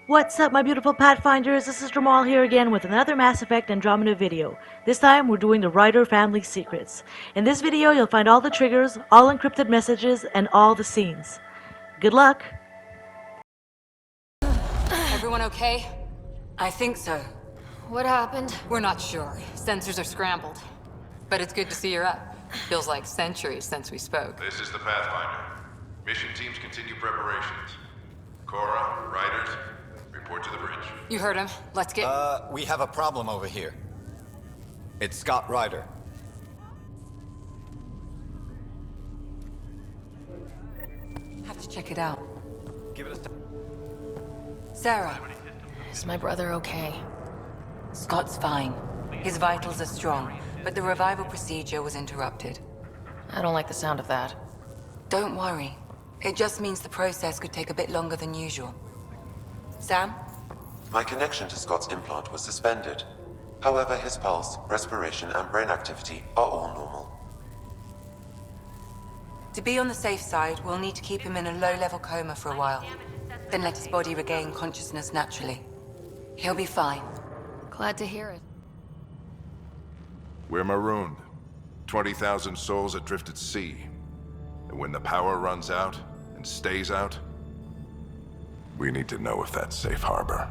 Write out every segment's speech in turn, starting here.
What's up, my beautiful Pathfinders? This is Jamal here again with another Mass Effect Andromeda video. This time, we're doing the Ryder family secrets. In this video, you'll find all the triggers, all encrypted messages, and all the scenes. Good luck! Everyone okay? I think so. What happened? We're not sure. Sensors are scrambled. But it's good to see you're up. Feels like centuries since we spoke. This is the Pathfinder. Mission teams continue preparations. Cora, Riders, report to the bridge. You heard him. Let's get... We have a problem over here. It's Scott Ryder. Have to check it out. Give it a... Sarah. Is my brother okay? Scott's fine. His vitals are strong, but the revival procedure was interrupted. I don't like the sound of that. Don't worry. It just means the process could take a bit longer than usual. Sam? My connection to Scott's implant was suspended. However, his pulse, respiration, and brain activity are all normal. To be on the safe side, we'll need to keep him in a low-level coma for a while. Then let his body regain consciousness naturally. He'll be fine. Glad to hear it. We're marooned. 20,000 souls adrift at sea. And when the power runs out, and stays out, we need to know if that's safe harbor.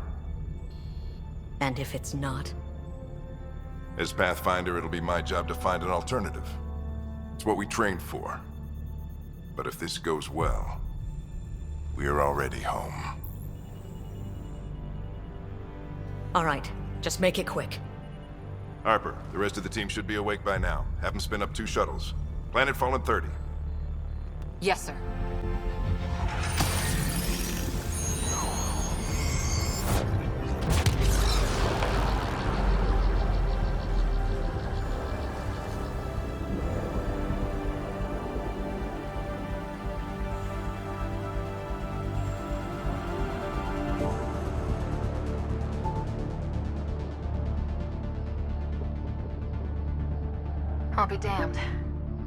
And if it's not? As Pathfinder, it'll be my job to find an alternative. It's what we trained for. But if this goes well, we're already home. All right, just make it quick. Harper, the rest of the team should be awake by now. Have them spin up 2 shuttles. Planet Fallen 30. Yes, sir. I'll be damned.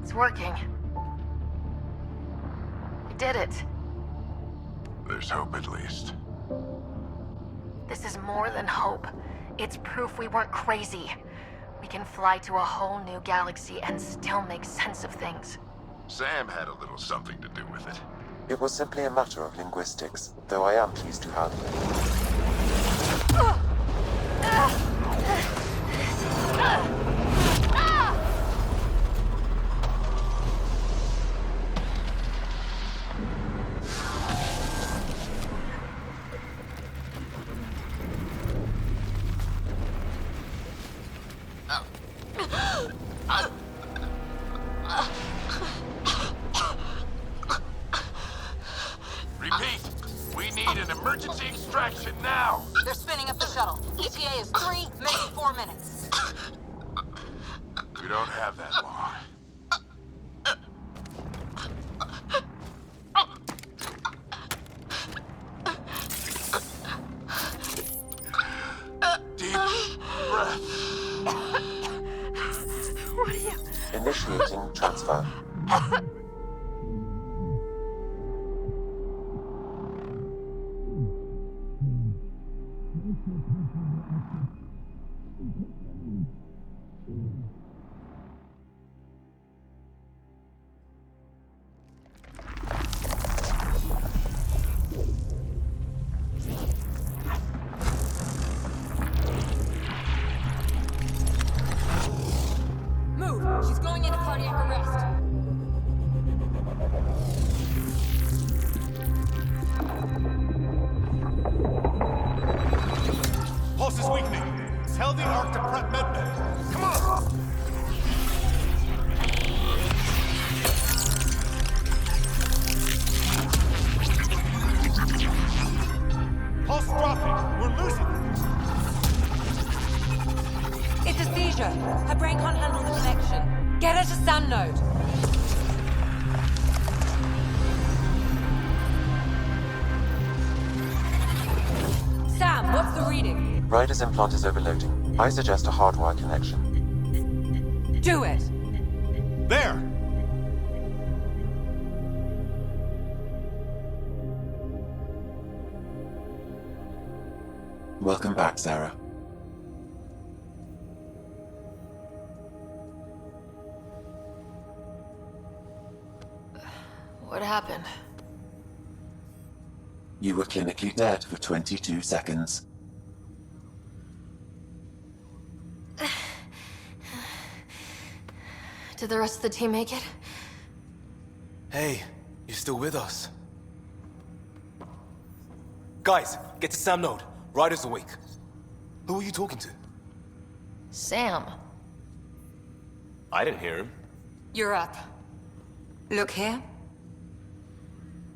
It's working. We did it. There's hope at least. This is more than hope. It's proof we weren't crazy. We can fly to a whole new galaxy and still make sense of things. Sam had a little something to do with it. It was simply a matter of linguistics, though I am pleased to have it. Repeat! We need an emergency extraction now! They're spinning up the shuttle. ETA is 3, maybe 4 minutes. We don't have that long. Deep breath. What are you... Initiating transfer. Move! She's going into cardiac arrest. Pulse is weakening. Tell the Ark to prep medbay. Come on! Pulse dropping. We're losing it. It's a seizure. Her brain can't handle the connection. Get her to Sun Node. Sam, what's the reading? Ryder's implant is overloading. I suggest a hardwire connection. Do it! There! Welcome back, Sarah. What happened? You were clinically dead for 22 seconds. Did the rest of the team make it? Hey, you're still with us. Guys, get to Sam Node. Ryder's awake. Who are you talking to? Sam. I didn't hear him. You're up. Look here.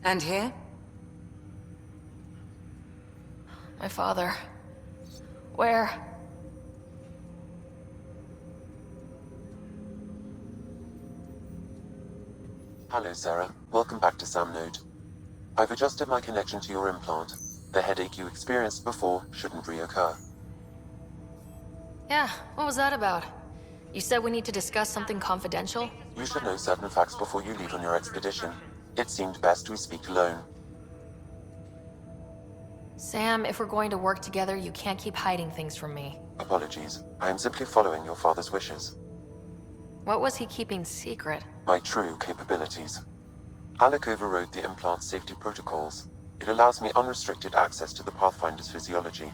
And here. My father. Where? Hello, Sarah. Welcome back to Sam Node. I've adjusted my connection to your implant. The headache you experienced before shouldn't reoccur. Yeah, what was that about? You said we need to discuss something confidential? You should know certain facts before you leave on your expedition. It seemed best we speak alone. Sam, if we're going to work together, you can't keep hiding things from me. Apologies. I am simply following your father's wishes. What was he keeping secret? My true capabilities. Alec overrode the implant's safety protocols. It allows me unrestricted access to the Pathfinder's physiology.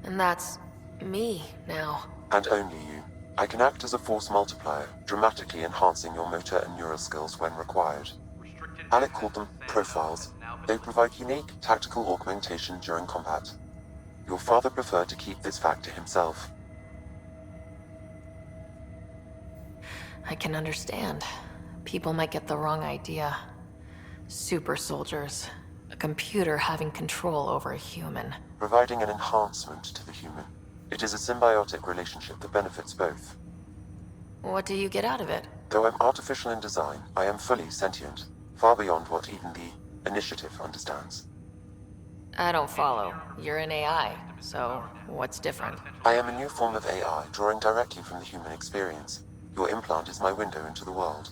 And that's me now. And only you. I can act as a force multiplier, dramatically enhancing your motor and neural skills when required. Alec called them profiles. They provide unique tactical augmentation during combat. Your father preferred to keep this fact to himself. I can understand. People might get the wrong idea. Super soldiers. A computer having control over a human. Providing an enhancement to the human. It is a symbiotic relationship that benefits both. What do you get out of it? Though I'm artificial in design, I am fully sentient, far beyond what even the Initiative understands. I don't follow. You're an AI, so what's different? I am a new form of AI, drawing directly from the human experience. Your implant is my window into the world.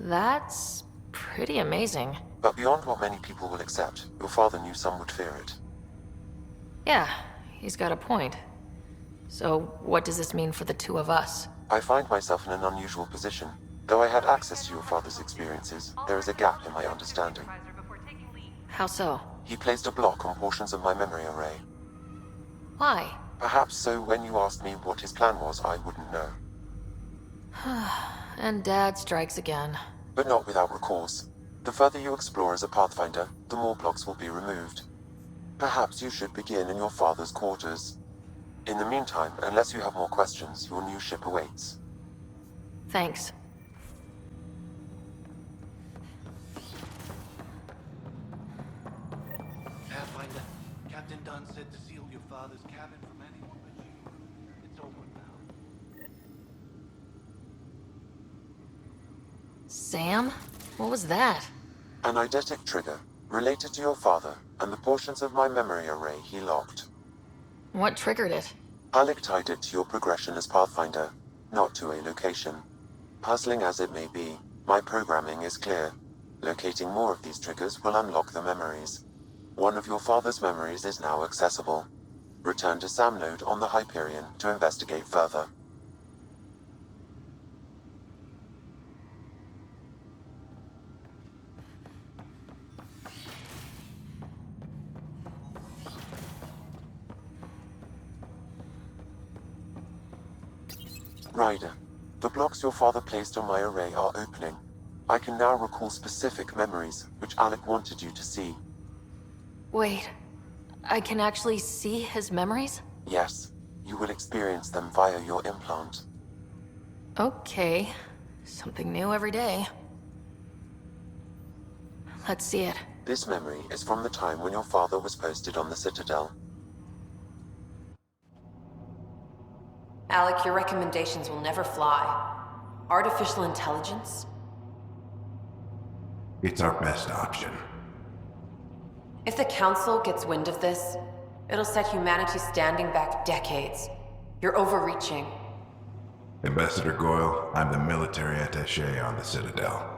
That's pretty amazing. But beyond what many people will accept, your father knew some would fear it. Yeah, he's got a point. So what does this mean for the two of us? I find myself in an unusual position. Though I had access to your father's experiences, there is a gap in my understanding. How so? He placed a block on portions of my memory array. Why? Perhaps so when you asked me what his plan was, I wouldn't know. And Dad strikes again. But not without recourse. The further you explore as a Pathfinder, the more blocks will be removed. Perhaps you should begin in your father's quarters. In the meantime, unless you have more questions, your new ship awaits. Thanks. Pathfinder, Captain Dunn said to seal your father's cabin from anyone but you. It's open now. Sam? What was that? An eidetic trigger, related to your father, and the portions of my memory array he locked. What triggered it? Alec tied it to your progression as Pathfinder, not to a location. Puzzling as it may be, my programming is clear. Locating more of these triggers will unlock the memories. One of your father's memories is now accessible. Return to Sam Node on the Hyperion to investigate further. Ryder, the blocks your father placed on my array are opening. I can now recall specific memories, which Alec wanted you to see. Wait, I can actually see his memories? Yes, you will experience them via your implant. Okay, something new every day. Let's see it. This memory is from the time when your father was posted on the Citadel. Alec, your recommendations will never fly. Artificial intelligence? It's our best option. If the Council gets wind of this, it'll set humanity standing back decades. You're overreaching. Ambassador Goyle, I'm the military attaché on the Citadel.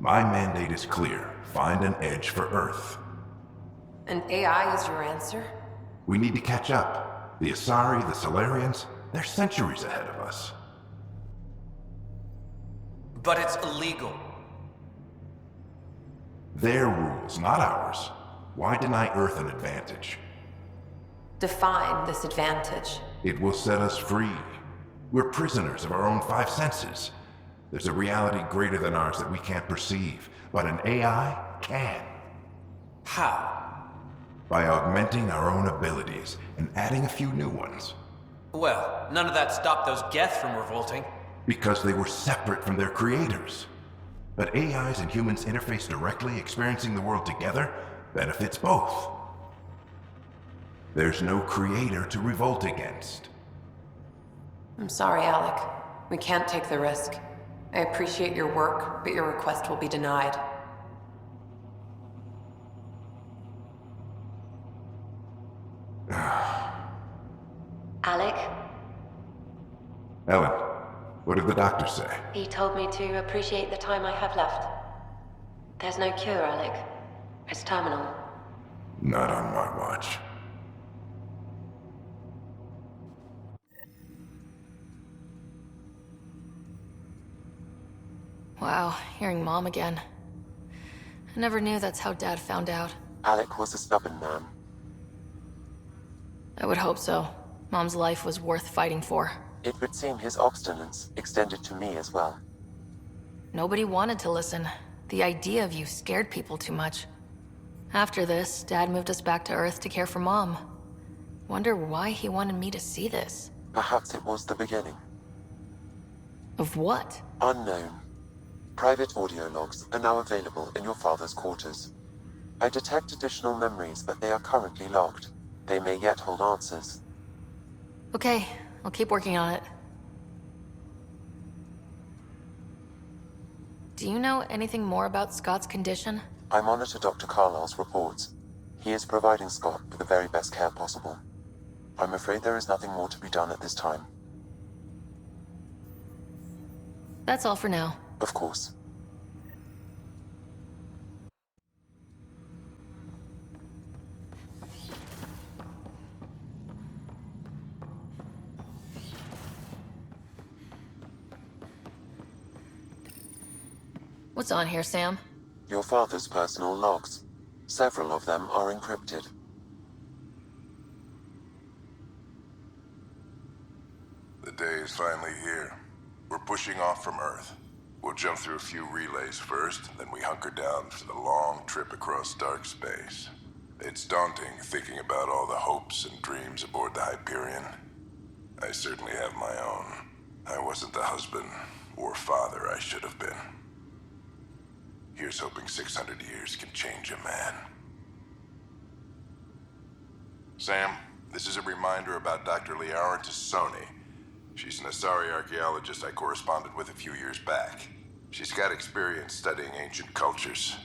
My mandate is clear. Find an edge for Earth. An AI is your answer? We need to catch up. The Asari, the Solarians, they're centuries ahead of us. But it's illegal. Their rules, not ours. Why deny Earth an advantage? Define this advantage. It will set us free. We're prisoners of our own five senses. There's a reality greater than ours that we can't perceive, but an AI can. How? By augmenting our own abilities and adding a few new ones. Well, none of that stopped those Geth from revolting. Because they were separate from their creators. But AIs and humans interface directly, experiencing the world together, benefits both. There's no creator to revolt against. I'm sorry, Alec. We can't take the risk. I appreciate your work, but your request will be denied. Alec? Ellen, what did the doctor say? He told me to appreciate the time I have left. There's no cure, Alec. It's terminal. Not on my watch. Wow, hearing Mom again. I never knew that's how Dad found out. Alec was a stubborn man. I would hope so. Mom's life was worth fighting for. It would seem his obstinance extended to me as well. Nobody wanted to listen. The idea of you scared people too much. After this, Dad moved us back to Earth to care for Mom. Wonder why he wanted me to see this. Perhaps it was the beginning. Of what? Unknown. Private audio logs are now available in your father's quarters. I detect additional memories, but they are currently locked. They may yet hold answers. Okay, I'll keep working on it. Do you know anything more about Scott's condition? I monitor Dr. Carlisle's reports. He is providing Scott with the very best care possible. I'm afraid there is nothing more to be done at this time. That's all for now. Of course. What's on here, Sam? Your father's personal logs. Several of them are encrypted. The day is finally here. We're pushing off from Earth. We'll jump through a few relays first, then we hunker down for the long trip across dark space. It's daunting thinking about all the hopes and dreams aboard the Hyperion. I certainly have my own. I wasn't the husband or father I should have been. Here's hoping 600 years can change a man. Sam, this is a reminder about Dr. Liara Tassoni. She's an Asari archaeologist I corresponded with a few years back. She's got experience studying ancient cultures.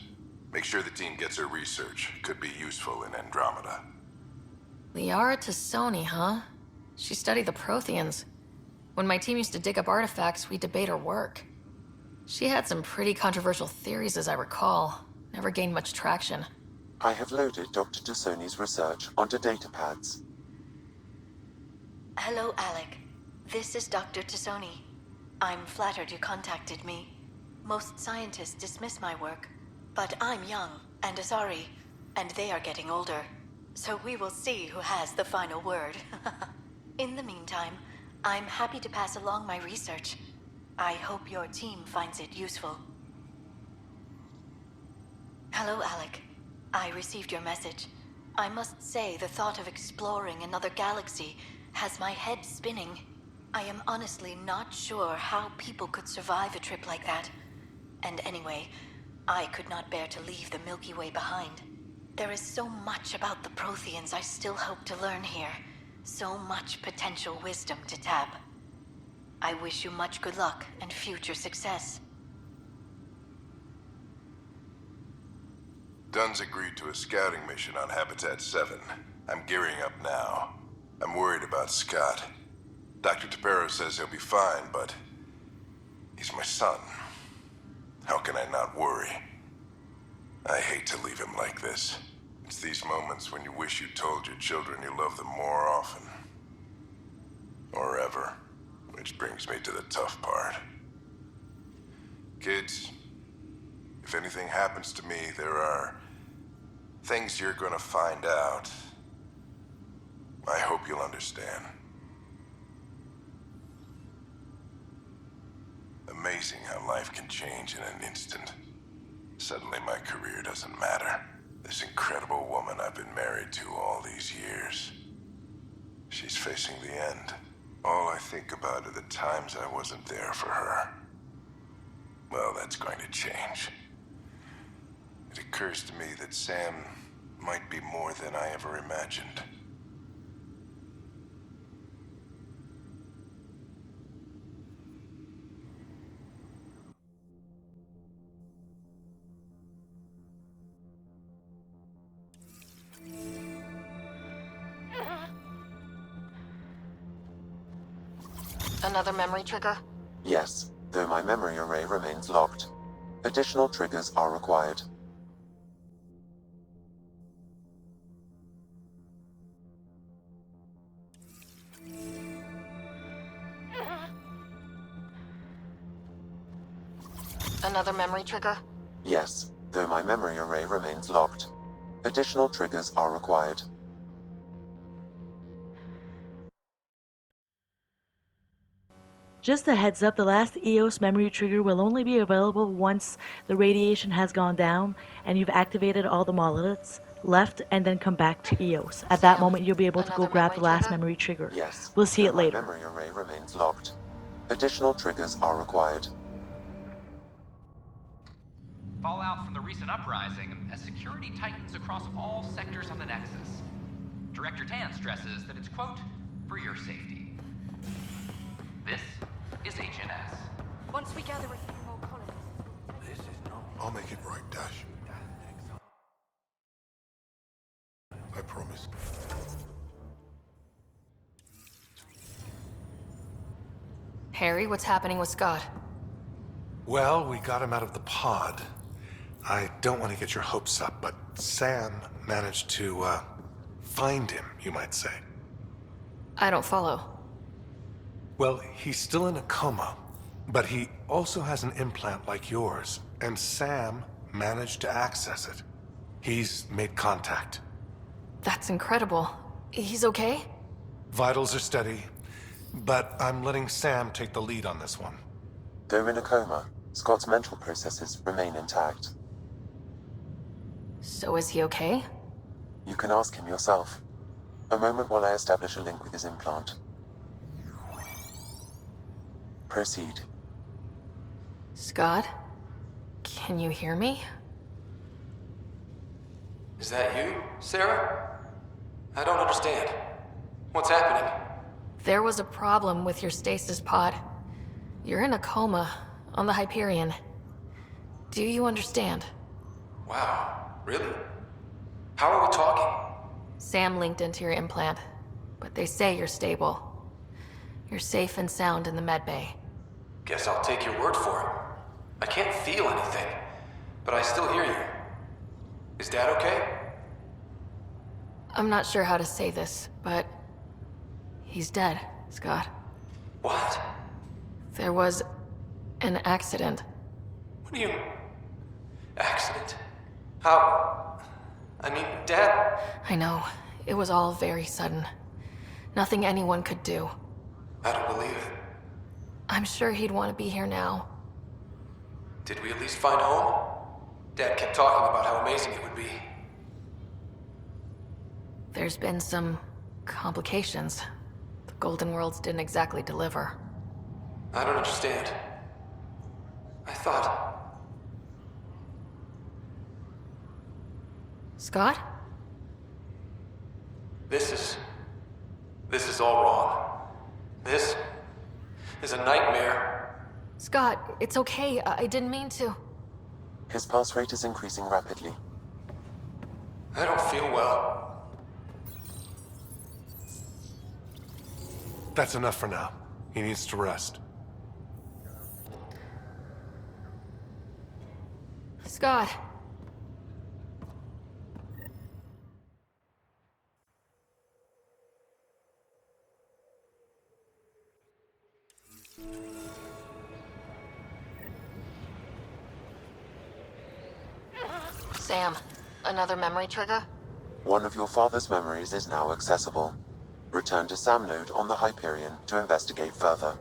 Make sure the team gets her research. Could be useful in Andromeda. Liara Tassoni, huh? She studied the Protheans. When my team used to dig up artifacts, we'd debate her work. She had some pretty controversial theories, as I recall. Never gained much traction. I have loaded Dr. Tassoni's research onto datapads. Hello, Alec. This is Dr. Tassoni. I'm flattered you contacted me. Most scientists dismiss my work, but I'm young and Asari, and they are getting older. So we will see who has the final word. In the meantime, I'm happy to pass along my research. I hope your team finds it useful. Hello, Alec. I received your message. I must say the thought of exploring another galaxy has my head spinning. I am honestly not sure how people could survive a trip like that. And anyway, I could not bear to leave the Milky Way behind. There is so much about the Protheans I still hope to learn here. So much potential wisdom to tap. I wish you much good luck and future success. Dunn's agreed to a scouting mission on Habitat 7. I'm gearing up now. I'm worried about Scott. Dr. Tapero says he'll be fine, but he's my son. How can I not worry? I hate to leave him like this. It's these moments when you wish you told your children you love them more often. Or ever. Which brings me to the tough part. Kids, if anything happens to me, there are things you're gonna find out. I hope you'll understand. Amazing how life can change in an instant. Suddenly my career doesn't matter. This incredible woman I've been married to all these years. She's facing the end. All I think about are the times I wasn't there for her. Well, that's going to change. It occurs to me that Sam might be more than I ever imagined. Another memory trigger? Yes, though my memory array remains locked. Additional triggers are required. Another memory trigger? Yes, though my memory array remains locked. Additional triggers are required. Just a heads up, the last EOS memory trigger will only be available once the radiation has gone down and you've activated all the monoliths, left, and then come back to EOS. At that moment, you'll be able to go grab the last memory trigger. Yes. We'll see it My later. memory array remains locked. Additional triggers are required. Fallout from the recent uprising as security tightens across all sectors on the Nexus. Director Tan stresses that it's, quote, for your safety. This is HNS. Once we gather a few more colonists... This is not... I'll make it right, Dash. I promise. Harry, what's happening with Scott? Well, we got him out of the pod. I don't want to get your hopes up, but Sam managed to, find him, you might say. I don't follow. Well, he's still in a coma, but he also has an implant like yours, and Sam managed to access it. He's made contact. That's incredible. He's okay? Vitals are steady, but I'm letting Sam take the lead on this one. Though in a coma, Scott's mental processes remain intact. So is he okay? You can ask him yourself. A moment while I establish a link with his implant. Proceed. Scott? Can you hear me? Is that you, Sarah? I don't understand. What's happening? There was a problem with your stasis pod. You're in a coma on the Hyperion. Do you understand? Wow, really? How are we talking? Sam linked into your implant, but they say you're stable. You're safe and sound in the medbay. Guess I'll take your word for it. I can't feel anything, but I still hear you. Is Dad okay? I'm not sure how to say this, but he's dead, Scott. What? There was an accident. What do you... Accident? How... I mean, Dad... I know. It was all very sudden. Nothing anyone could do. I don't believe it. I'm sure he'd want to be here now. Did we at least find home? Dad kept talking about how amazing it would be. There's been some complications. The Golden Worlds didn't exactly deliver. I don't understand. I thought... Scott? This is all wrong. This is a nightmare. Scott, it's okay. I didn't mean to. His pulse rate is increasing rapidly. I don't feel well. That's enough for now. He needs to rest. Scott. Sam, another memory trigger? One of your father's memories is now accessible. Return to Sam node on the Hyperion to investigate further.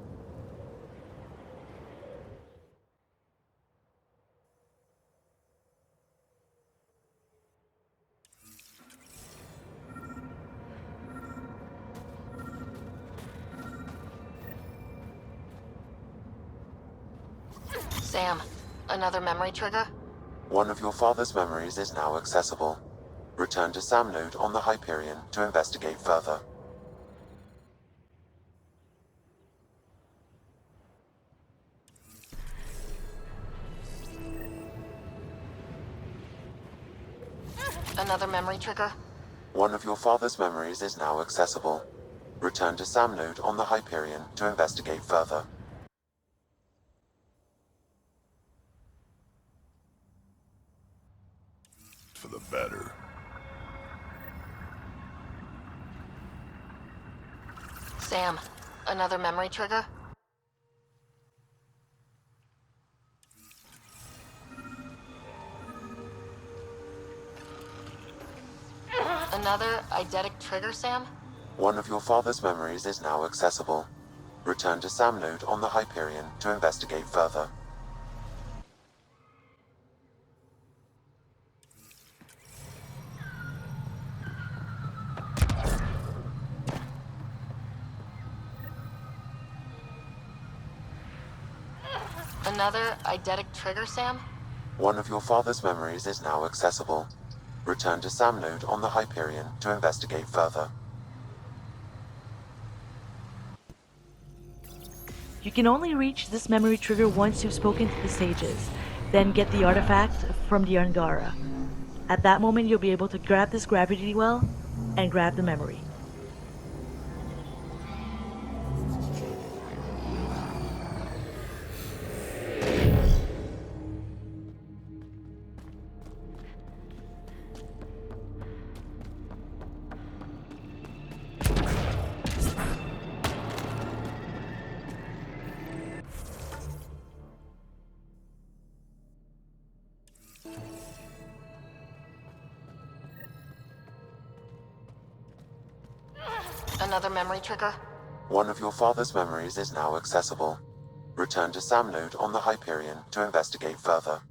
Sam, another memory trigger? One of your father's memories is now accessible. Return to Sam node on the Hyperion to investigate further. Another memory trigger? One of your father's memories is now accessible. Return to Sam node on the Hyperion to investigate further. For the better. Sam, another memory trigger? Another eidetic trigger, Sam? One of your father's memories is now accessible. Return to Sam node on the Hyperion to investigate further. Another eidetic trigger, Sam? One of your father's memories is now accessible. Return to Sam node on the Hyperion to investigate further. You can only reach this memory trigger once you've spoken to the sages, then get the artifact from the Angara. At that moment, you'll be able to grab this gravity well and grab the memory. Another memory trigger? One of your father's memories is now accessible. Return to Sam node on the Hyperion to investigate further.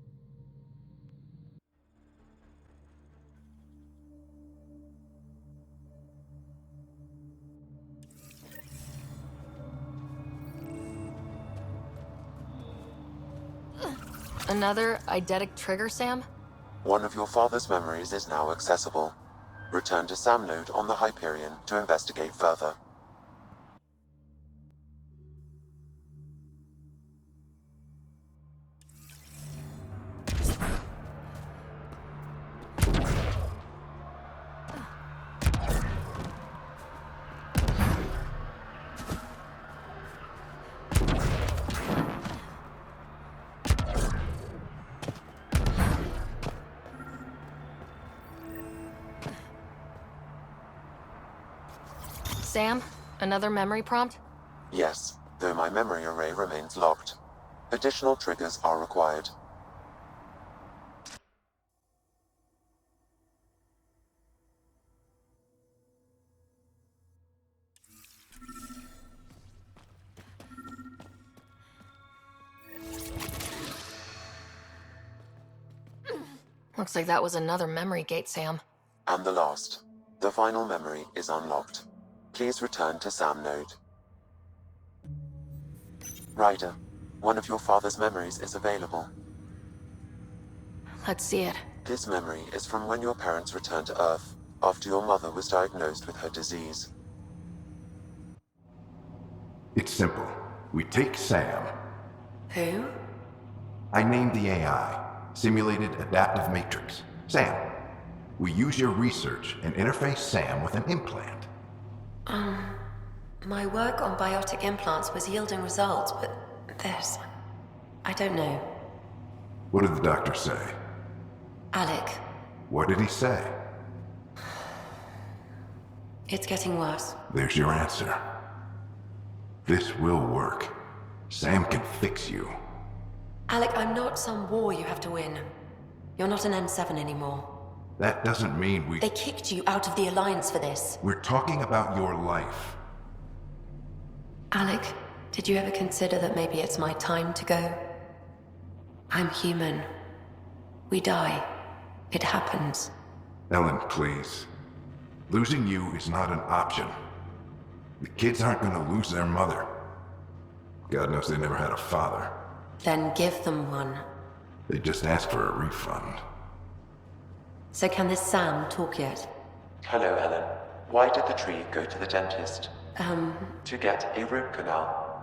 Another eidetic trigger, Sam? One of your father's memories is now accessible. Return to Sam node on the Hyperion to investigate further. Sam, another memory prompt? Yes, though my memory array remains locked. Additional triggers are required. Looks like that was another memory gate, Sam. And the last. The final memory is unlocked. Please return to Sam node. Ryder, one of your father's memories is available. Let's see it. This memory is from when your parents returned to Earth, after your mother was diagnosed with her disease. It's simple. We take Sam. Who? I named the AI, Simulated Adaptive Matrix. Sam. We use your research and interface Sam with an implant. My work on biotic implants was yielding results, but this... I don't know. What did the doctor say? Alec, What did he say? it's getting worse. There's your answer. This will work. Sam can fix you. Alec, I'm not some war you have to win. You're not an N7 anymore. That doesn't mean we... They kicked you out of the Alliance for this. We're talking about your life. Alec, did you ever consider that maybe it's my time to go? I'm human. We die. It happens. Ellen, please. Losing you is not an option. The kids aren't gonna lose their mother. God knows they never had a father. Then give them one. They just asked for a refund. So can this Sam talk yet? Hello, Ellen. Why did the tree go to the dentist? To get a root canal.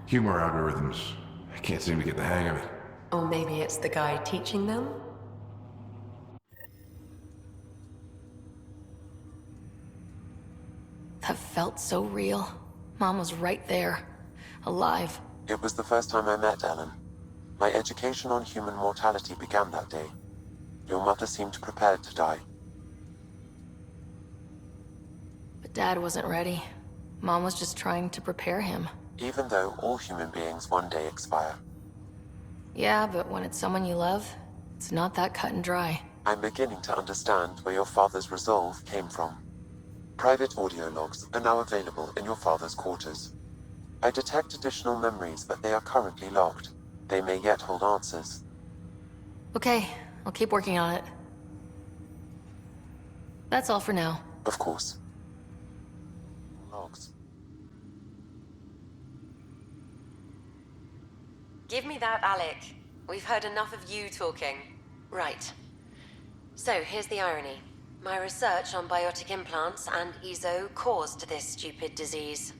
Humor algorithms. I can't seem to get the hang of it. Or maybe it's the guy teaching them? That felt so real. Mom was right there, alive. It was the first time I met Ellen. My education on human mortality began that day. Your mother seemed prepared to die. But Dad wasn't ready. Mom was just trying to prepare him. Even though all human beings one day expire. Yeah, but when it's someone you love, it's not that cut and dry. I'm beginning to understand where your father's resolve came from. Private audio logs are now available in your father's quarters. I detect additional memories, but they are currently locked. They may yet hold answers. Okay, I'll keep working on it. That's all for now. Of course. Logs. Give me that, Alec. We've heard enough of you talking. Right. So, here's the irony. My research on biotic implants and EZO caused this stupid disease.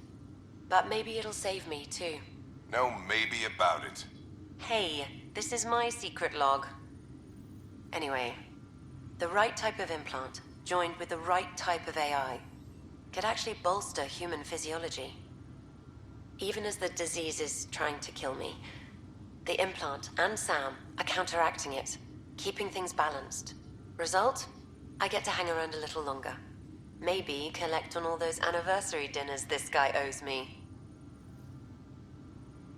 But maybe it'll save me, too. No maybe about it. Hey, this is my secret log. Anyway, the right type of implant, joined with the right type of AI, could actually bolster human physiology. Even as the disease is trying to kill me, the implant and Sam are counteracting it, keeping things balanced. Result? I get to hang around a little longer. Maybe collect on all those anniversary dinners this guy owes me.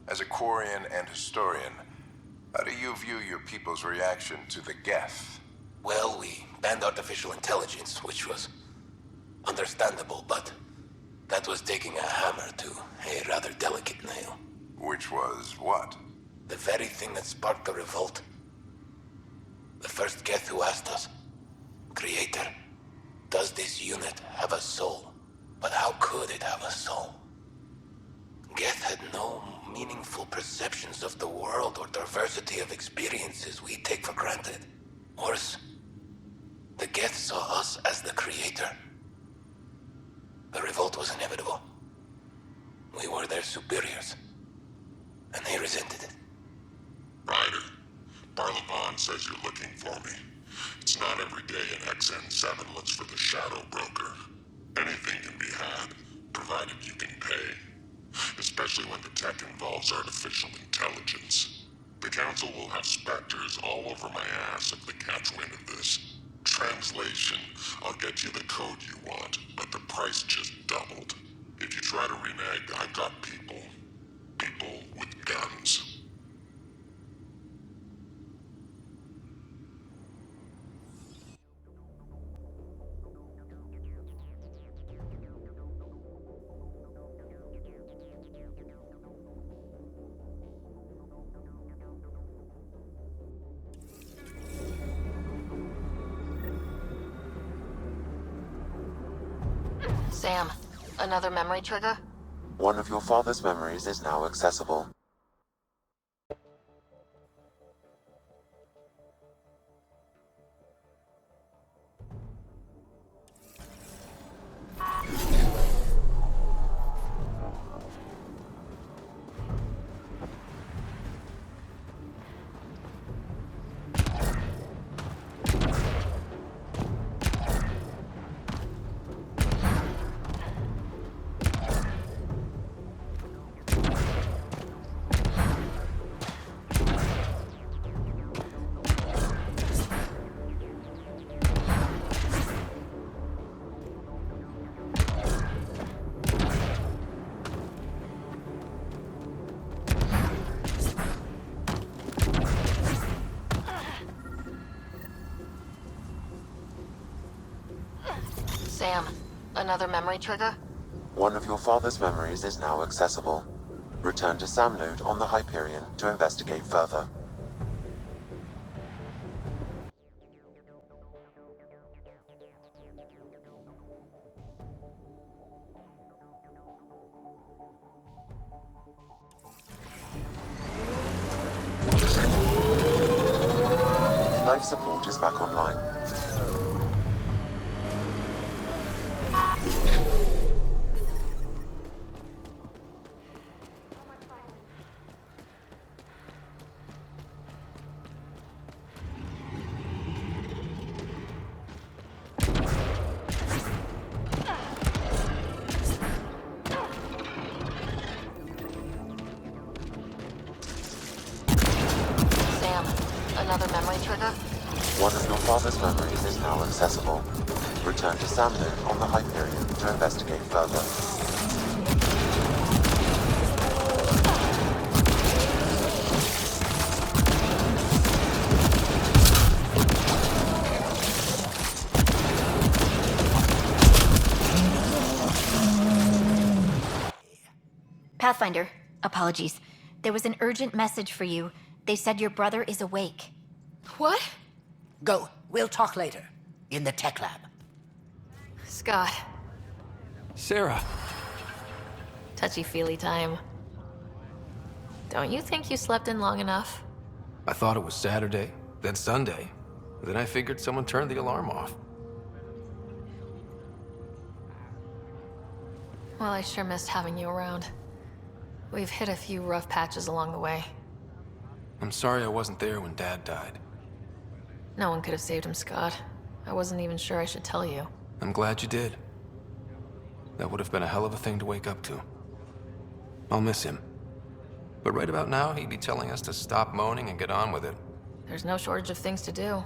As a Quarian and historian, how do you view your people's reaction to the Geth? Well, we banned artificial intelligence, which was understandable, but that was taking a hammer to a rather delicate nail. Which was what? The very thing that sparked the revolt. The first Geth who asked us, Creator, does this unit have a soul? But how could it have a soul? Geth had no meaningful perceptions of the world or diversity of experiences we take for granted. Worse, the Geth saw us as the Creator. The revolt was inevitable. We were their superiors, and they resented it. Ryder, Barlavon says you're looking for me. It's not every day an XN7 looks for the Shadow Broker. Anything can be had, provided you can pay. Especially when the tech involves artificial intelligence. The Council will have specters all over my ass if they catch wind of this. Translation, I'll get you the code you want, but the price just doubled. If you try to renege, I've got people. People with guns. Sam, another memory trigger? One of your father's memories is now accessible. Sam, another memory trigger? One of your father's memories is now accessible. Return to Sam node on the Hyperion to investigate further. Life support is back online. Another memory trigger? One of your father's memories is now accessible. Return to Sam node on the Hyperion to investigate further. Pathfinder, apologies. There was an urgent message for you. They said your brother is awake. What? Go. We'll talk later. In the tech lab. Scott. Sarah. Touchy-feely time. Don't you think you slept in long enough? I thought it was Saturday, then Sunday. Then I figured someone turned the alarm off. Well, I sure missed having you around. We've hit a few rough patches along the way. I'm sorry I wasn't there when Dad died. No one could have saved him, Scott. I wasn't even sure I should tell you. I'm glad you did. That would have been a hell of a thing to wake up to. I'll miss him. But right about now, he'd be telling us to stop moaning and get on with it. There's no shortage of things to do.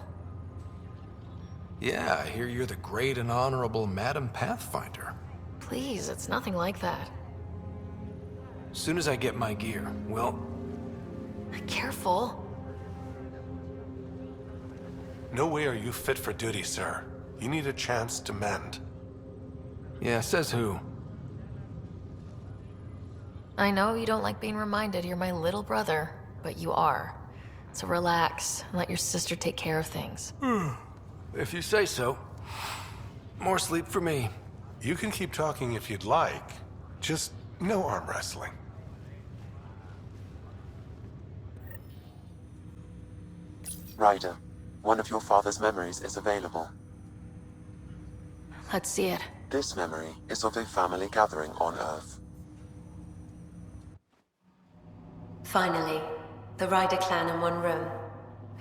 Yeah, I hear you're the great and honorable Madam Pathfinder. Please, it's nothing like that. As soon as I get my gear, well... Careful. No way are you fit for duty, sir. You need a chance to mend. Yeah, says who? I know you don't like being reminded you're my little brother, but you are. So relax and let your sister take care of things. If you say so. More sleep for me. You can keep talking if you'd like. Just no arm wrestling. Ryder, one of your father's memories is available. Let's see it. This memory is of a family gathering on Earth. Finally, the Ryder clan in one room.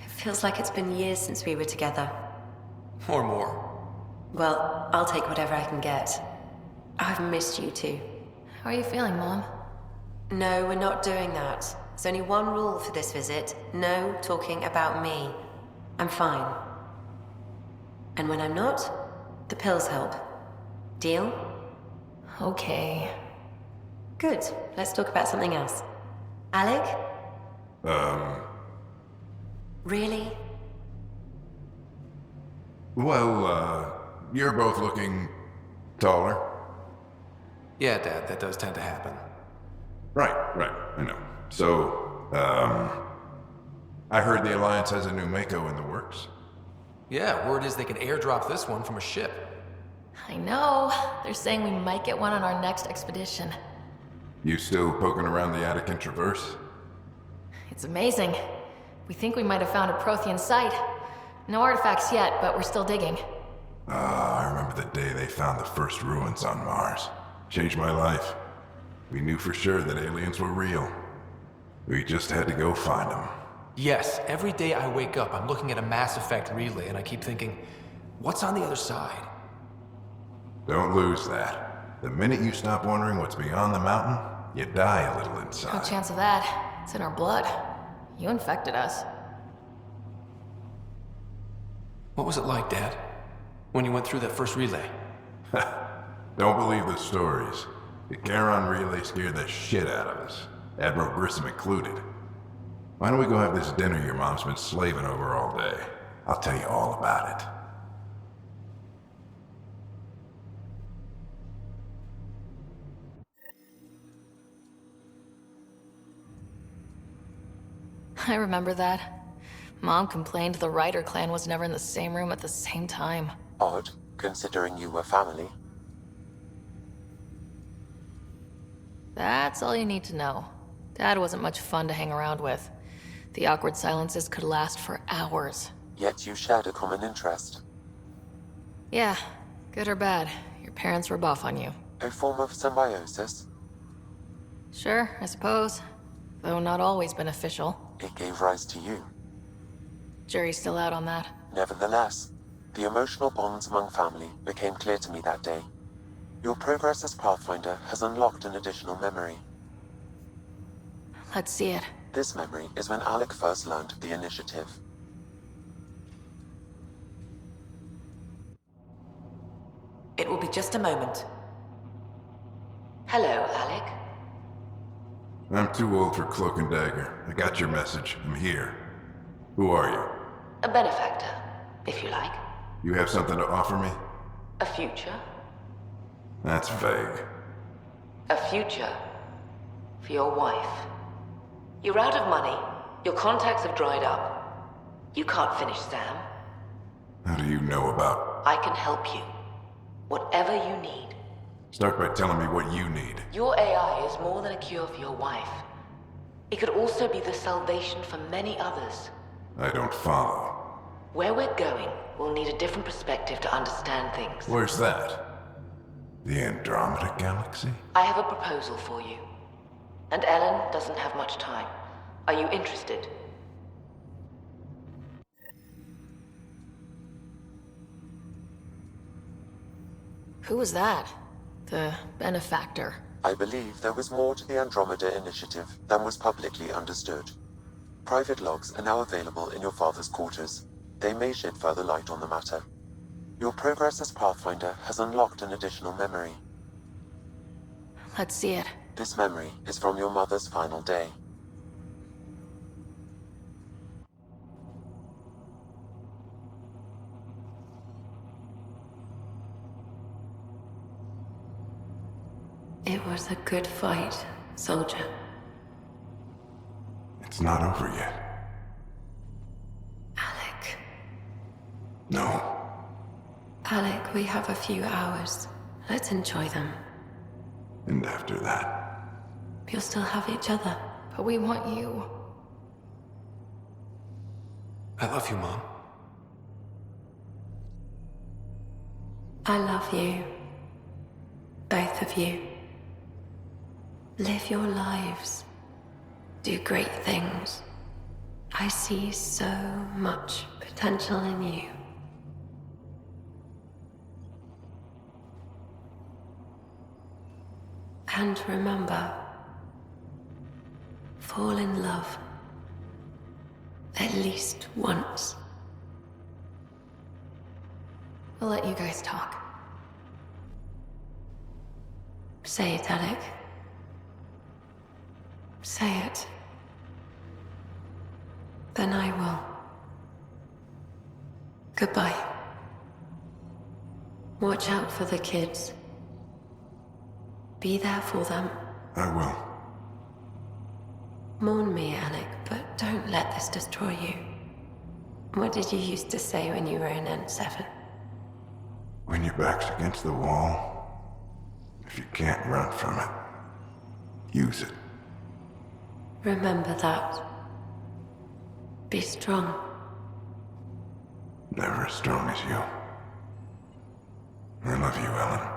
It feels like it's been years since we were together. Or more. Well, I'll take whatever I can get. I've missed you too. How are you feeling, Mom? No, we're not doing that. There's only one rule for this visit. No talking about me. I'm fine. And when I'm not, the pills help. Deal? Okay. Good. Let's talk about something else. Alec? Really? Well, you're both looking taller. Yeah, Dad, that does tend to happen. Right, I know. So, I heard the Alliance has a new Mako in the works. Yeah, word is they can airdrop this one from a ship. I know. They're saying we might get one on our next expedition. You still poking around the Attican Traverse? It's amazing. We think we might have found a Prothean site. No artifacts yet, but we're still digging. I remember the day they found the first ruins on Mars. Changed my life. We knew for sure that aliens were real. We just had to go find them. Yes, every day I wake up, I'm looking at a Mass Effect relay and I keep thinking, what's on the other side? Don't lose that. The minute you stop wondering what's beyond the mountain, you die a little inside. No chance of that. It's in our blood. You infected us. What was it like, Dad? When you went through that first relay? Don't believe the stories. The Charon relay scared the shit out of us. Admiral Grissom included. Why don't we go have this dinner your mom's been slaving over all day? I'll tell you all about it. I remember that. Mom complained the Ryder clan was never in the same room at the same time. Odd, considering you were family. That's all you need to know. Dad wasn't much fun to hang around with. The awkward silences could last for hours. Yet you shared a common interest. Yeah, good or bad, your parents rub off on you. A form of symbiosis? Sure, I suppose. Though not always beneficial. It gave rise to you. Jury's still out on that. Nevertheless, the emotional bonds among family became clear to me that day. Your progress as Pathfinder has unlocked an additional memory. Let's see it. This memory is when Alec first learned of the initiative. It will be just a moment. Hello, Alec. I'm too old for Cloak and Dagger. I got your message. I'm here. Who are you? A benefactor, if you like. You have something to offer me? A future? That's vague. A future for your wife. You're out of money. Your contacts have dried up. You can't finish Sam. How do you know about? I can help you. Whatever you need. Start by telling me what you need. Your AI is more than a cure for your wife. It could also be the salvation for many others. I don't follow. Where we're going, we'll need a different perspective to understand things. Where's that? The Andromeda Galaxy? I have a proposal for you. And Ellen doesn't have much time. Are you interested? Who was that? The benefactor. I believe there was more to the Andromeda Initiative than was publicly understood. Private logs are now available in your father's quarters. They may shed further light on the matter. Your progress as Pathfinder has unlocked an additional memory. Let's see it. This memory is from your mother's final day. It was a good fight, soldier. It's not over yet. Alec. No. Alec, we have a few hours. Let's enjoy them. And after that? We'll still have each other. But we want you. I love you, Mom. I love you. Both of you. Live your lives. Do great things. I see so much potential in you. And remember, fall in love. At least once. We'll let you guys talk. Say it, Alec. Say it. Then I will. Goodbye. Watch out for the kids. Be there for them. I will. Mourn me, Alec, but don't let this destroy you. What did you used to say when you were in N7? When your back's against the wall, if you can't run from it, use it. Remember that. Be strong. Never as strong as you. I love you, Ellen.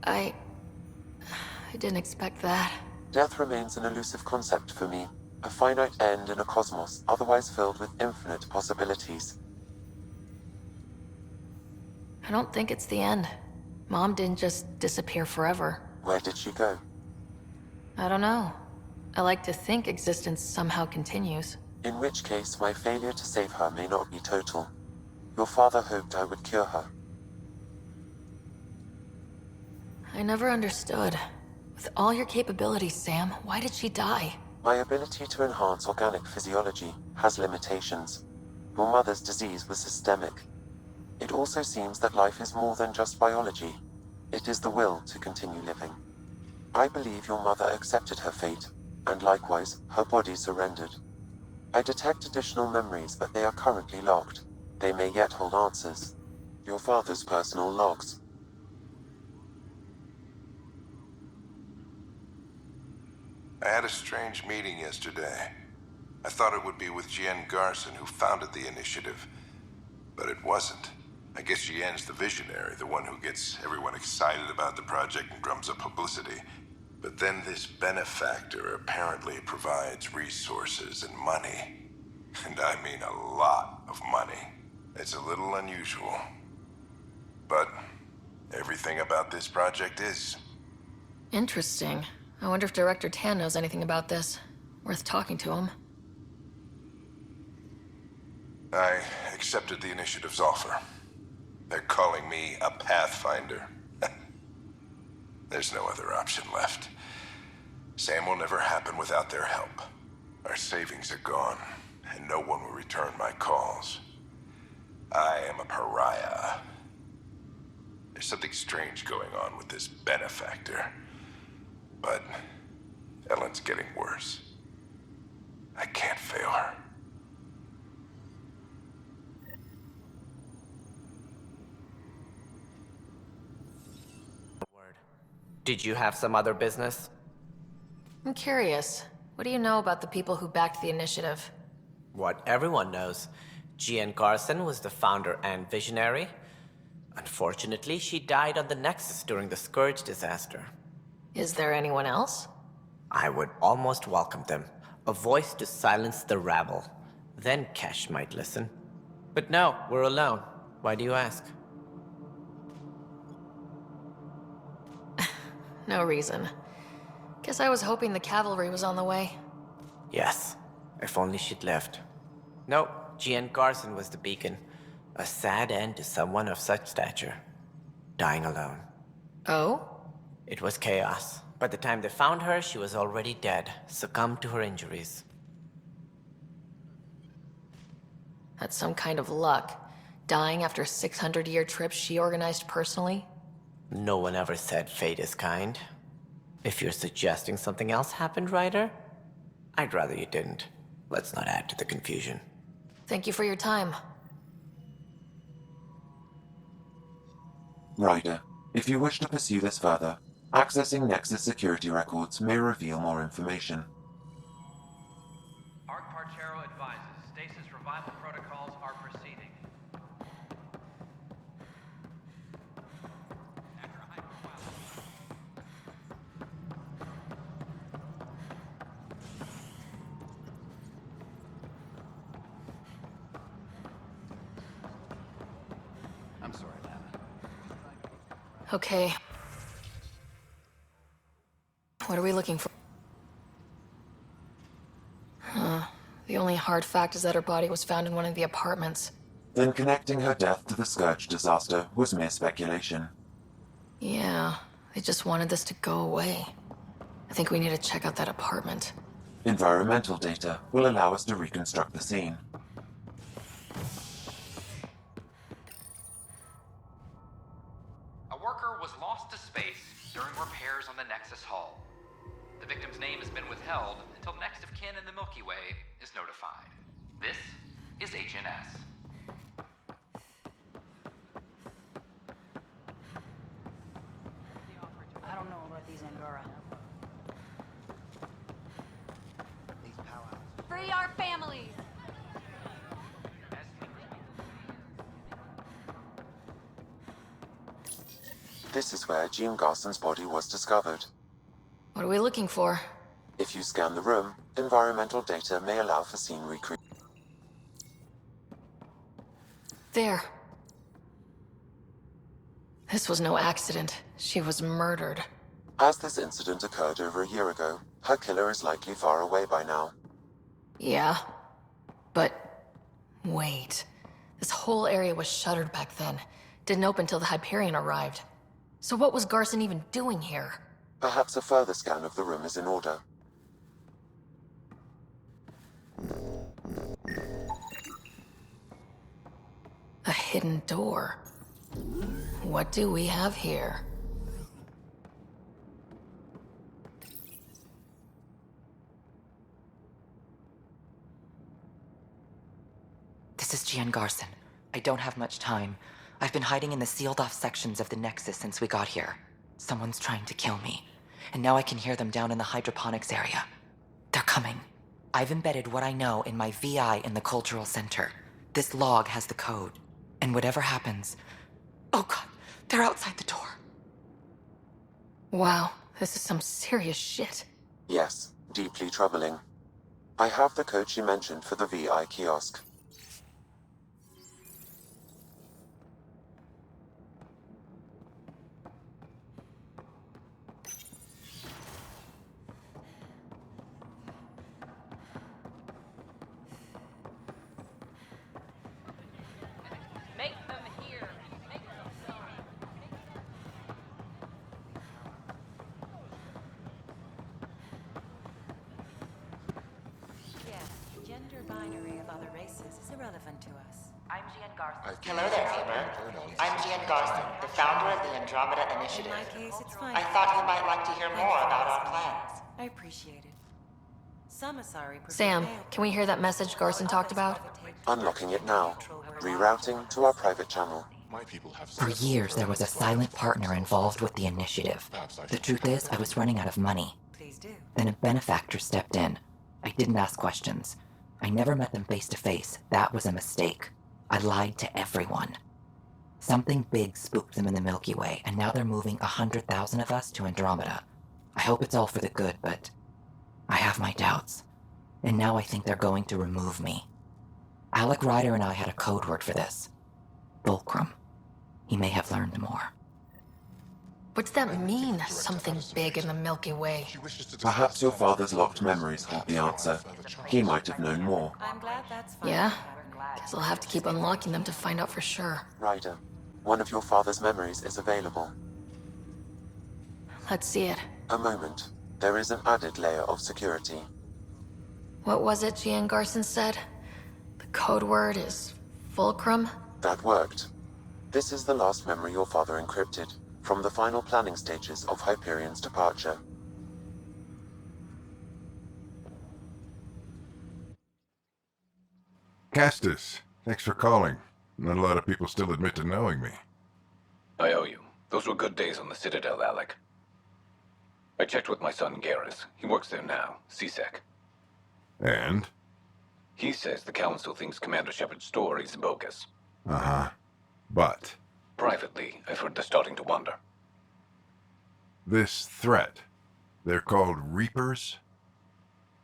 I didn't expect that. Death remains an elusive concept for me, a finite end in a cosmos otherwise filled with infinite possibilities. I don't think it's the end. Mom didn't just disappear forever. Where did she go? I don't know. I like to think existence somehow continues. In which case, my failure to save her may not be total. Your father hoped I would cure her. I never understood. With all your capabilities, Sam, why did she die? My ability to enhance organic physiology has limitations. Your mother's disease was systemic. It also seems that life is more than just biology. It is the will to continue living. I believe your mother accepted her fate, and likewise, her body surrendered. I detect additional memories, but they are currently locked. They may yet hold answers. Your father's personal logs. I had a strange meeting yesterday. I thought it would be with Jien Garson, who founded the initiative, but it wasn't. I guess Jien's the visionary, the one who gets everyone excited about the project and drums up publicity. But then this benefactor apparently provides resources and money. And I mean a lot of money. It's a little unusual. But everything about this project is. Interesting. I wonder if Director Tan knows anything about this. Worth talking to him. I accepted the initiative's offer. They're calling me a Pathfinder. There's no other option left. Sam will never happen without their help. Our savings are gone, and no one will return my calls. I am a pariah. There's something strange going on with this benefactor. But Ellen's getting worse. I can't fail her. Did you have some other business? I'm curious. What do you know about the people who backed the initiative? What everyone knows. Jien Garson was the founder and visionary. Unfortunately, she died on the Nexus during the Scourge disaster. Is there anyone else? I would almost welcome them. A voice to silence the rabble. Then Kesh might listen. But no, we're alone. Why do you ask? No reason. Guess I was hoping the cavalry was on the way. Yes, if only she'd lived. Nope, Jien Garson was the beacon. A sad end to someone of such stature. Dying alone. Oh? It was chaos. By the time they found her, she was already dead, succumbed to her injuries. That's some kind of luck. Dying after a 600-year trip she organized personally? No one ever said fate is kind. If you're suggesting something else happened, Ryder, I'd rather you didn't. Let's not add to the confusion. Thank you for your time. Ryder, if you wish to pursue this further, accessing Nexus security records may reveal more information. Arc Parchero advises stasis revival protocols are proceeding. I'm sorry, Lana. Okay. What are we looking for? The only hard fact is that her body was found in one of the apartments. Then connecting her death to the Scourge disaster was mere speculation. Yeah, they just wanted this to go away. I think we need to check out that apartment. Environmental data will allow us to reconstruct the scene. A worker was lost to space during repairs on the Nexus hull. The victim's name has been withheld until next of kin in the Milky Way is notified. This is HNS. I don't know about these Angara. Free our families! This is where Jien Garson's body was discovered. What are we looking for? If you scan the room, environmental data may allow for scene recreation. There. This was no accident. She was murdered. As this incident occurred over a year ago, her killer is likely far away by now. Yeah. But... wait. This whole area was shuttered back then. Didn't open till the Hyperion arrived. So what was Garson even doing here? Perhaps a further scan of the room is in order. A hidden door. What do we have here? This is Gian Garson. I don't have much time. I've been hiding in the sealed-off sections of the Nexus since we got here. Someone's trying to kill me, and now I can hear them down in the hydroponics area. They're coming. I've embedded what I know in my VI in the Cultural Center. This log has the code, and whatever happens... Oh god, they're outside the door. Wow, this is some serious shit. Yes, deeply troubling. I have the code she mentioned for the VI kiosk. Make them hear. Make them so. Yeah, the gender binary of other races is irrelevant to us. I'm Gian Garson. Hello there, REAPER. I'm Gian Garson, the founder of the Andromeda Initiative. In my case, it's fine. I thought you might like to hear more about our plans. I appreciate it. Some are sorry. Sam, can we hear that message Garson talked about? Unlocking it now. Rerouting to our private channel. For years, there was a silent partner involved with the initiative. The truth is, I was running out of money. Then a benefactor stepped in. I didn't ask questions. I never met them face to face. That was a mistake. I lied to everyone. Something big spooked them in the Milky Way, and now they're moving 100,000 of us to Andromeda. I hope it's all for the good, but I have my doubts. And now I think they're going to remove me. Alec Ryder and I had a code word for this. Fulcrum. He may have learned more. What's that mean, something big in the Milky Way? Perhaps your father's locked memories hold the answer. He might have known more. I'm glad that's fine. Yeah? Guess I'll have to keep unlocking them to find out for sure. Ryder, one of your father's memories is available. Let's see it. A moment. There is an added layer of security. What was it Gian Garson said? The code word is Fulcrum? That worked. This is the last memory your father encrypted, from the final planning stages of Hyperion's departure. Castus, thanks for calling. Not a lot of people still admit to knowing me. I owe you. Those were good days on the Citadel, Alec. I checked with my son Garrus. He works there now, CSEC. And? He says the Council thinks Commander Shepard's story is bogus. Uh-huh. But? Privately, I've heard they're starting to wonder. This threat, they're called Reapers?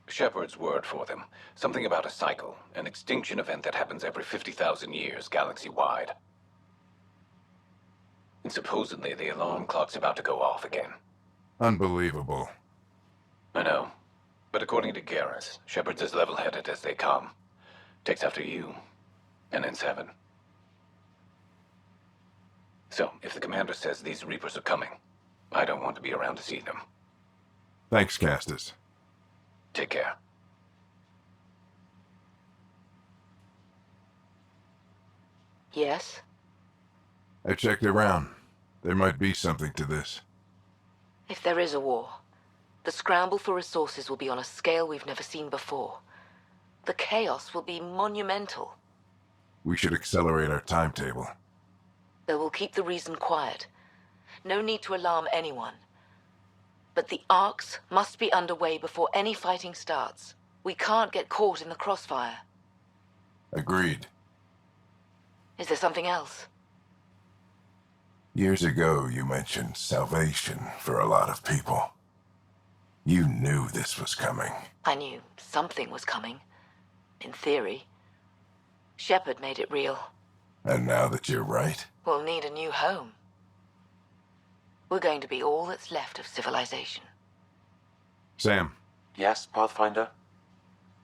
Shepard's word for them. Something about a cycle, an extinction event that happens every 50,000 years, galaxy-wide. And supposedly the alarm clock's about to go off again. Unbelievable. I know. But according to Garrus, Shepard's as level-headed as they come. Takes after you, and N7. So, if the commander says these Reapers are coming, I don't want to be around to see them. Thanks, Castus. Take care. Yes? I checked around. There might be something to this. If there is a war, the scramble for resources will be on a scale we've never seen before. The chaos will be monumental. We should accelerate our timetable. They will keep the reason quiet. No need to alarm anyone. But the arcs must be underway before any fighting starts. We can't get caught in the crossfire. Agreed. Is there something else? Years ago, you mentioned salvation for a lot of people. You knew this was coming. I knew something was coming. In theory. Shepard made it real. And now that you're right, We'll need a new home. We're going to be all that's left of civilization. Sam. Yes, Pathfinder?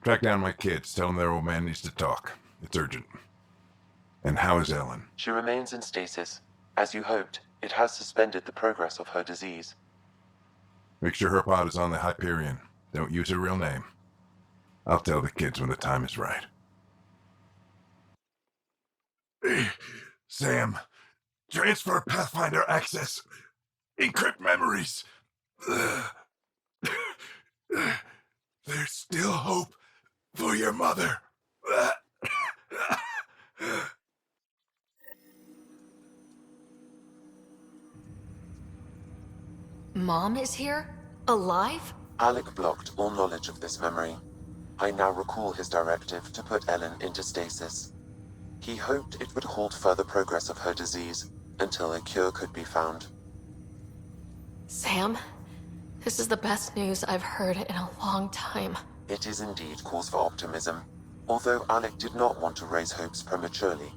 Track down my kids. Tell them their old man needs to talk. It's urgent. And how is Ellen? She remains in stasis. As you hoped, it has suspended the progress of her disease. Make sure her pod is on the Hyperion. Don't use her real name. I'll tell the kids when the time is right. Sam, transfer Pathfinder access. Encrypt memories. There's still hope for your mother. Mom is here? Alive? Alec blocked all knowledge of this memory. I now recall his directive to put Ellen into stasis. He hoped it would halt further progress of her disease until a cure could be found. Sam, this is the best news I've heard in a long time. It is indeed cause for optimism, although Alec did not want to raise hopes prematurely.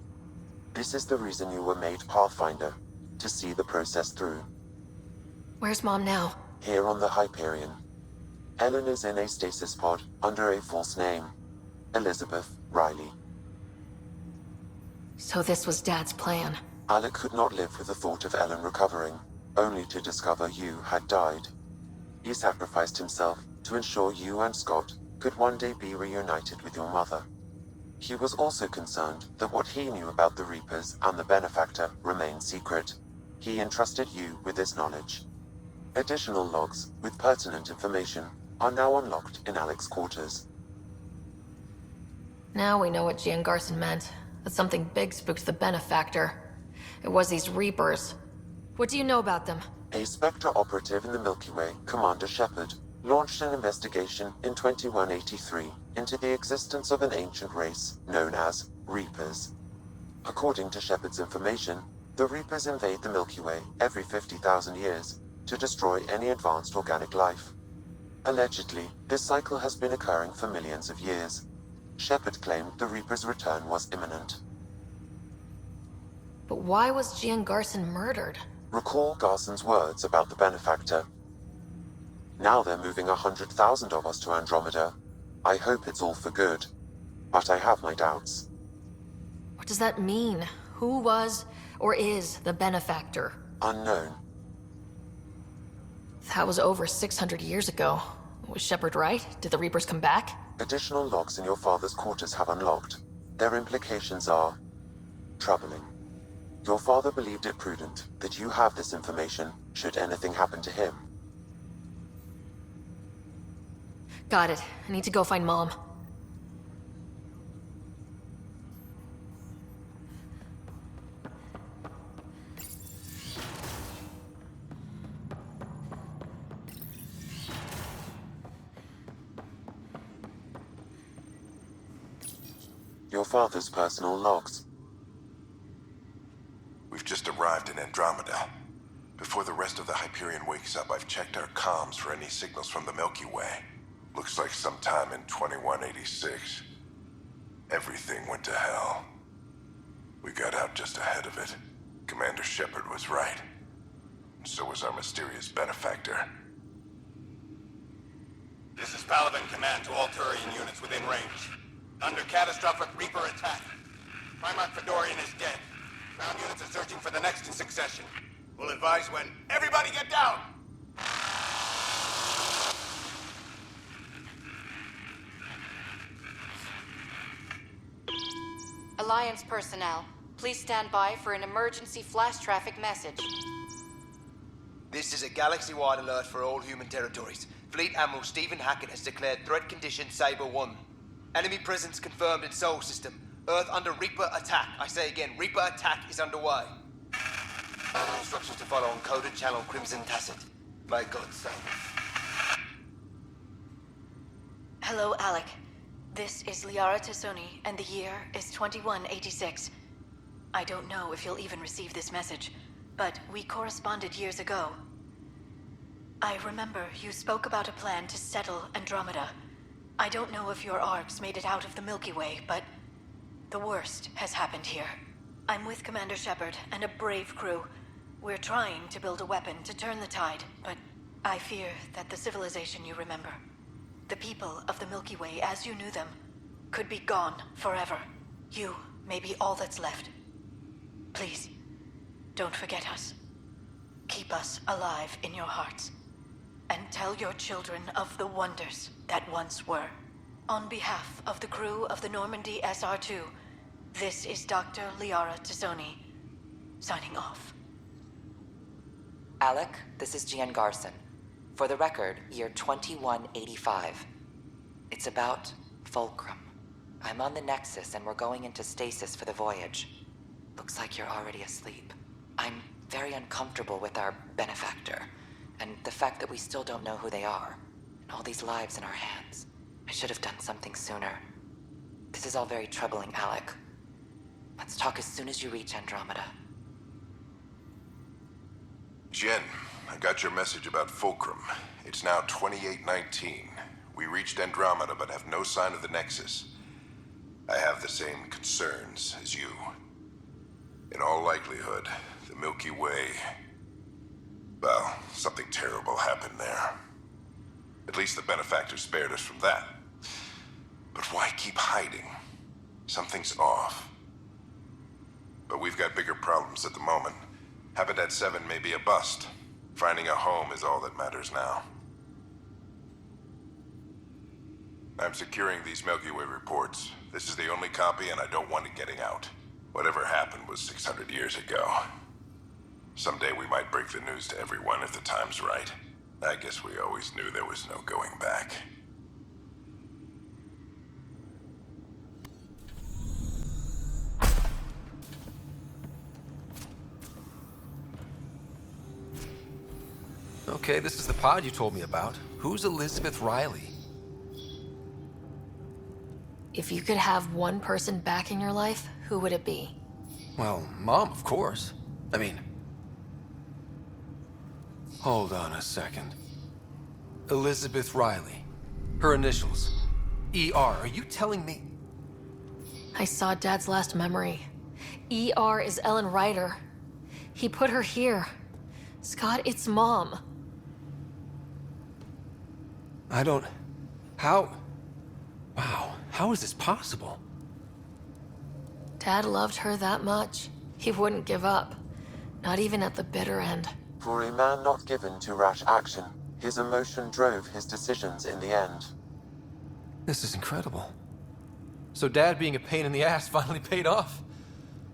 This is the reason you were made Pathfinder, to see the process through. Where's Mom now? Here on the Hyperion. Ellen is in a stasis pod under a false name, Elizabeth Riley. So this was Dad's plan. Alec could not live with the thought of Ellen recovering, only to discover you had died. He sacrificed himself to ensure you and Scott could one day be reunited with your mother. He was also concerned that what he knew about the Reapers and the Benefactor remained secret. He entrusted you with this knowledge. Additional logs with pertinent information are now unlocked in Alec's quarters. Now we know what Gian Garson meant. That something big spooked the Benefactor. It was these Reapers. What do you know about them? A Spectre operative in the Milky Way, Commander Shepard, launched an investigation in 2183 into the existence of an ancient race known as Reapers. According to Shepard's information, the Reapers invade the Milky Way every 50,000 years to destroy any advanced organic life. Allegedly, this cycle has been occurring for millions of years. Shepard claimed the Reaper's return was imminent. But why was Gian Garson murdered? Recall Garson's words about the Benefactor. Now they're moving 100,000 of us to Andromeda. I hope it's all for good, but I have my doubts. What does that mean? Who was or is the Benefactor? Unknown. That was over 600 years ago. Was Shepard right? Did the Reapers come back? Additional logs in your father's quarters have unlocked. Their implications are troubling. Your father believed it prudent that you have this information should anything happen to him. Got it. I need to go find Mom. Your father's personal logs. We've just arrived in Andromeda. Before the rest of the Hyperion wakes up, I've checked our comms for any signals from the Milky Way. Looks like sometime in 2186. Everything went to hell. We got out just ahead of it. Commander Shepard was right. And so was our mysterious Benefactor. This is Paladin Command to all Turian units within range. Under catastrophic Reaper attack. Primarch Fedorian is dead. Ground units are searching for the next in succession. We'll advise when. Everybody get down! Alliance personnel, please stand by for an emergency flash traffic message. This is a galaxy-wide alert for all human territories. Fleet Admiral Stephen Hackett has declared threat condition Saber 1. Enemy presence confirmed in Sol System. Earth under Reaper attack. I say again, Reaper attack is underway. Instructions to follow on coded channel Crimson Tacit. May God save. Hello, Alec. This is Liara Tassoni, and the year is 2186. I don't know if you'll even receive this message, but we corresponded years ago. I remember you spoke about a plan to settle Andromeda. I don't know if your arcs made it out of the Milky Way, but the worst has happened here. I'm with Commander Shepard and a brave crew. We're trying to build a weapon to turn the tide, but I fear that the civilization you remember, the people of the Milky Way as you knew them, could be gone forever. You may be all that's left. Please, don't forget us. Keep us alive in your hearts. And tell your children of the wonders that once were. On behalf of the crew of the Normandy SR2, this is Dr. Liara Tassoni, signing off. Alec, this is Gian Garson. For the record, year 2185. It's about Fulcrum. I'm on the Nexus and we're going into stasis for the voyage. Looks like you're already asleep. I'm very uncomfortable with our Benefactor. And the fact that we still don't know who they are. And all these lives in our hands. I should have done something sooner. This is all very troubling, Alec. Let's talk as soon as you reach Andromeda. Jen, I got your message about Fulcrum. It's now 2819. We reached Andromeda but have no sign of the Nexus. I have the same concerns as you. In all likelihood, the Milky Way... Well, something terrible happened there. At least the benefactor spared us from that. But why keep hiding? Something's off. But we've got bigger problems at the moment. Habitat 7 may be a bust. Finding a home is all that matters now. I'm securing these Milky Way reports. This is the only copy, and I don't want it getting out. Whatever happened was 600 years ago. Someday we might break the news to everyone if the time's right. I guess we always knew there was no going back. Okay, this is the pod you told me about. Who's Elizabeth Riley? If you could have one person back in your life, who would it be? Well, Mom, of course. I mean... Hold on a second. Elizabeth Riley. Her initials. ER. Are you telling me... I saw Dad's last memory. ER is Ellen Ryder. He put her here. Scott, it's Mom. I don't... How... Wow, how is this possible? Dad loved her that much. He wouldn't give up. Not even at the bitter end. For a man not given to rash action, his emotion drove his decisions in the end. This is incredible. So Dad being a pain in the ass finally paid off?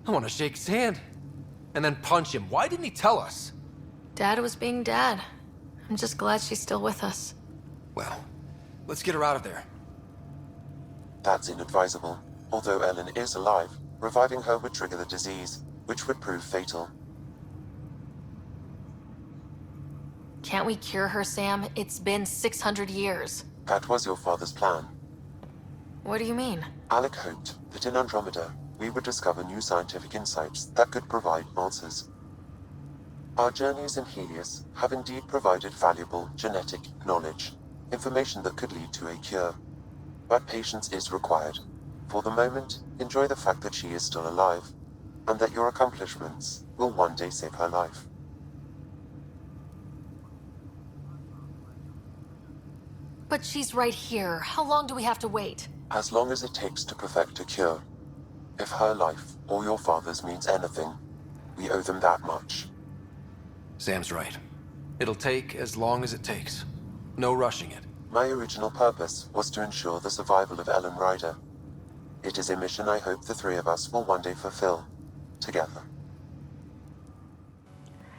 I want to shake his hand. And then punch him. Why didn't he tell us? Dad was being Dad. I'm just glad she's still with us. Well, let's get her out of there. That's inadvisable. Although Ellen is alive, reviving her would trigger the disease, which would prove fatal. Can't we cure her, Sam? It's been 600 years. That was your father's plan. What do you mean? Alec hoped that in Andromeda, we would discover new scientific insights that could provide answers. Our journeys in Helios have indeed provided valuable genetic knowledge, information that could lead to a cure. But patience is required. For the moment, enjoy the fact that she is still alive, and that your accomplishments will one day save her life. But she's right here. How long do we have to wait? As long as it takes to perfect a cure. If her life or your father's means anything, we owe them that much. Sam's right. It'll take as long as it takes. No rushing it. My original purpose was to ensure the survival of Ellen Ryder. It is a mission I hope the three of us will one day fulfill, together.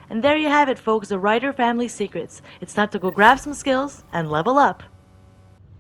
And there you have it, folks, the Ryder family secrets. It's time to go grab some skills and level up.